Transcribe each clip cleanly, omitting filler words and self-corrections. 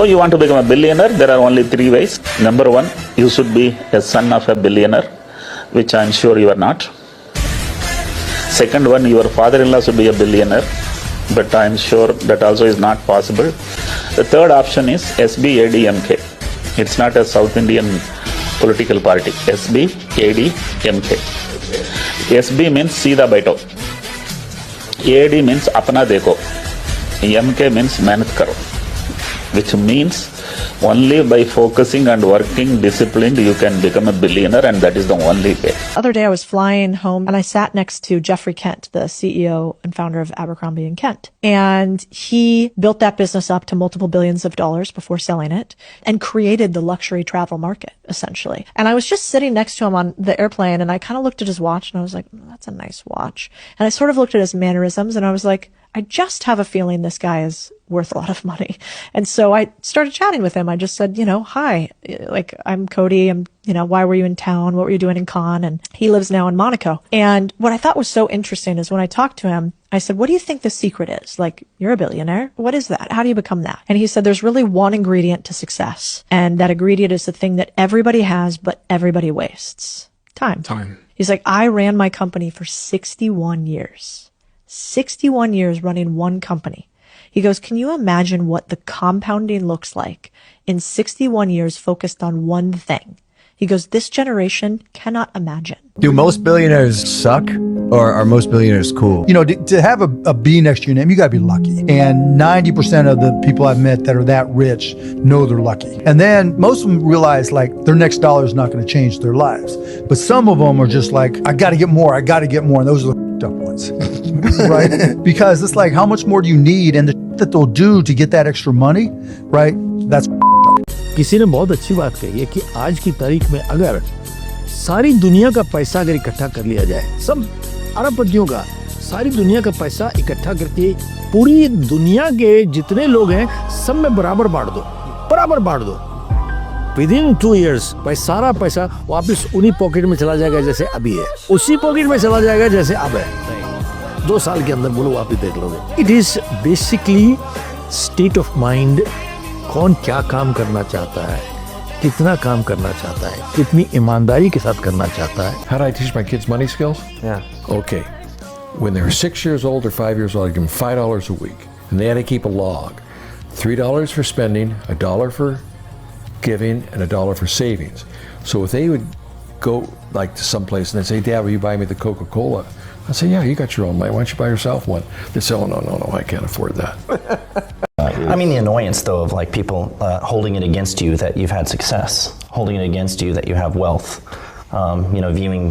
So you want to become a billionaire? There are only three ways. Number one, you should be a son of a billionaire, which I am sure you are not. Second one, your father-in-law should be a billionaire, but I am sure that also is not possible. The third option is SBADMK. It's not a South Indian political party. SBADMK. SB means Sida Baito. AD means Apna Dekho. MK means Mehnat Karo. Which means only by focusing and working disciplined you can become a billionaire, and that is the only way. The other day I was flying home and I sat next to Jeffrey Kent, the CEO and founder of Abercrombie & Kent. And he built that business up to multiple billions of dollars before selling it and created the luxury travel market, essentially. And I was just sitting next to him on the airplane and I kind of looked at his watch and I was like, that's a nice watch. And I sort of looked at his mannerisms and I was like, I just have a feeling this guy is worth a lot of money. And so I started chatting with him. I just said, hi, like, I'm Cody. Why were you in town? What were you doing in Cannes? And he lives now in Monaco. And what I thought was so interesting is when I talked to him, I said, what do you think the secret is? Like, you're a billionaire. What is that? How do you become that? And he said, there's really one ingredient to success. And that ingredient is the thing that everybody has, but everybody wastes. Time. He's like, I ran my company for 61 years. 61 years running one company. He goes, can you imagine what the compounding looks like in 61 years focused on one thing? He goes, this generation cannot imagine. Do most billionaires suck, or are most billionaires cool? To have a B next to your name, you gotta be lucky. And 90% of the people I've met that are that rich know they're lucky. And then most of them realize like their next dollar is not gonna change their lives. But some of them are just like, I gotta get more. And those are the up ones, right? Because it's like, how much more do you need? And the that they'll do to get that extra money, right? That's किसी ने बहुत अच्छी बात कही है कि आज की तारीख में अगर सारी दुनिया का पैसा अगर इकट्ठा कर लिया जाए, सब अरबपतियों का सारी दुनिया का पैसा इकट्ठा करके पूरी दुनिया के जितने लोग हैं सब में बराबर बांट दो विदिन 2 years सारा पैसा वापस उन्हीं पॉकेट में चला जाएगा जैसे अभी है, उसी पॉकेट में चला जाएगा जैसे अब है। 2 साल के अंदर बोलो आप ही देख लोगे। It is basically state of mind. कौन क्या काम करना चाहता है, कितना काम करना चाहता है, कितनी ईमानदारी के साथ करना चाहता है। How do I teach my kids money skills? Yeah. Okay. When they're 6 years old or 5 years old, I give them $5 a week, and they had to keep a log. $3 for spending, $1 for giving, and $1 for savings. So if they would go like to someplace and they'd say, Dad, will you buy me the Coca-Cola? I'd say, yeah, you got your own money. Why don't you buy yourself one? They'd say, oh, no, I can't afford that. I mean, the annoyance, though, of like people holding it against you that you've had success, holding it against you that you have wealth, viewing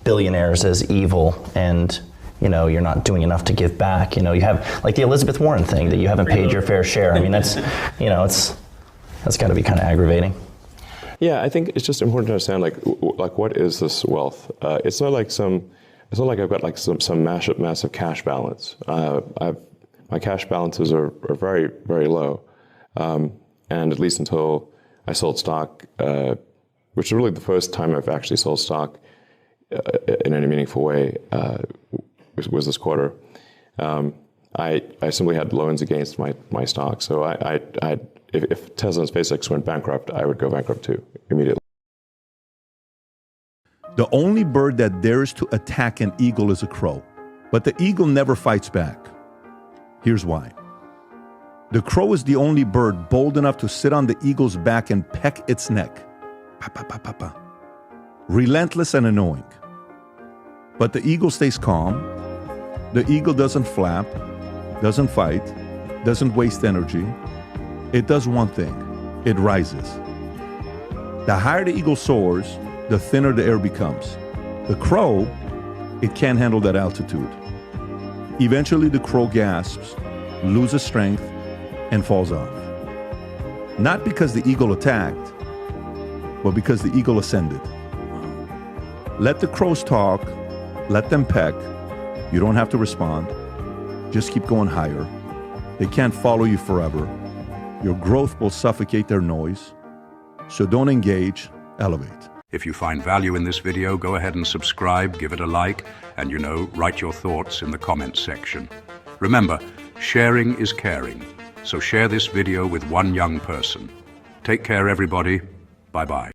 billionaires as evil and, you're not doing enough to give back. You have like the Elizabeth Warren thing that you haven't paid your fair share. I mean, that's got to be kind of aggravating. Yeah, I think it's just important to understand like what is this wealth? It's not like I've got like some massive cash balance. My cash balances are very, very low. And at least until I sold stock, which is really the first time I've actually sold stock in any meaningful way, was this quarter. I simply had loans against my stock. So if Tesla and SpaceX went bankrupt, I would go bankrupt too, immediately. The only bird that dares to attack an eagle is a crow, but the eagle never fights back. Here's why. The crow is the only bird bold enough to sit on the eagle's back and peck its neck. Pa, pa, pa, pa, pa. Relentless and annoying. But the eagle stays calm. The eagle doesn't flap, doesn't fight, doesn't waste energy. It does one thing. It rises. The higher the eagle soars, the thinner the air becomes. The crow, it can't handle that altitude. Eventually, the crow gasps, loses strength, and falls off. Not because the eagle attacked, but because the eagle ascended. Let the crows talk, let them peck. You don't have to respond. Just keep going higher. They can't follow you forever. Your growth will suffocate their noise. So don't engage, elevate. If you find value in this video, go ahead and subscribe, give it a like, and write your thoughts in the comments section. Remember, sharing is caring. So share this video with one young person. Take care, everybody. Bye-bye.